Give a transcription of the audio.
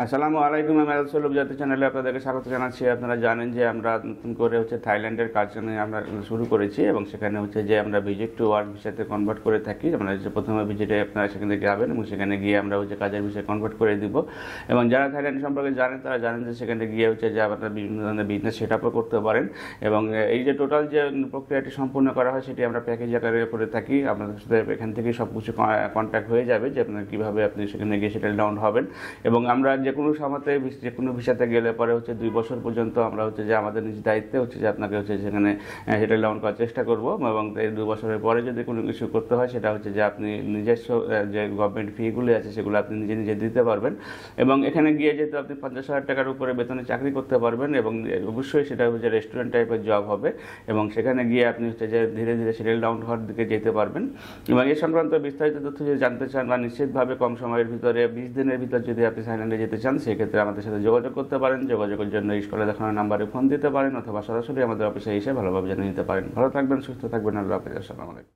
আসসালামু আলাইকুম। আমি আলসুলভ জাতীয় চ্যানেলে আপনাদেরকে স্বাগত জানাচ্ছি। আপনারা জানেন যে আমরা নতুন করে থাইল্যান্ডের কাজ আমরা শুরু করেছি এবং সেখানে যে আমরা ভিজিট টু ওয়ার্ক ভিসাতে কনভার্ট করে থাকি। আমরা প্রথমে ভিজিটে আপনারা সেখানে যাবেন এবং সেখানে গিয়ে আমরা কাজের বিষয়ে কনভার্ট করে দিব। এবং যারা থাইল্যান্ড সম্পর্কে জানেন তারা জানেন যে সেখানে গিয়ে যে আপনারা বিভিন্ন ধরনের বিজনেস সেট আপও করতে পারেন। এবং এই যে টোটাল যে প্রক্রিয়াটি সম্পূর্ণ করা হয় সেটি আমরা প্যাকেজ আকারে করে থাকি। আপনাদের সাথে এখান থেকে সব কিছু কন্ট্যাক্ট হয়ে যাবে যে আপনার কীভাবে আপনি সেখানে গিয়ে সেটেল ডাউন হবেন। এবং আমরা যে কোনো সময়তে যে কোনো ভিসাতে গেলে পরে 2 বছর পর্যন্ত আমরা যে আমাদের নিজ দায়িত্বে যে আপনাকে সেখানে সেটেল ডাউন করার চেষ্টা করব। এবং এই 2 বছরের পরে যদি কোনো কিছু করতে হয় সেটা যে আপনি নিজস্ব যে গভর্নমেন্ট ফিগুলো আছে সেগুলো আপনি নিজে নিজে দিতে পারবেন। এবং এখানে গিয়ে যেহেতু আপনি 50,000 টাকার উপরে বেতনে চাকরি করতে পারবেন এবং অবশ্যই সেটা রেস্টুরেন্ট টাইপের জব হবে। এবং সেখানে গিয়ে আপনি যে ধীরে ধীরে সেটেল ডাউন হওয়ার দিকে যেতে পারবেন। এবং এ সংক্রান্ত বিস্তারিত তথ্য যদি জানতে চান বা নিশ্চিতভাবে কম সময়ের ভিতরে 20 দিনের ভিতর যদি আপনি থাইল্যান্ডে যেতে চান সেক্ষেত্রে আমাদের সাথে যোগাযোগ করতে পারেন। যোগাযোগের জন্য স্ক্রিনে দেখানো নাম্বারে ফোন দিতে পারেন অথবা সরাসরি আমাদের অফিসে এসে ভালোভাবে জেনে নিতে পারেন। ভালো থাকবেন, সুস্থ থাকবেন। আল্লাহ হাফেজ। আসসালামু আলাইকুম।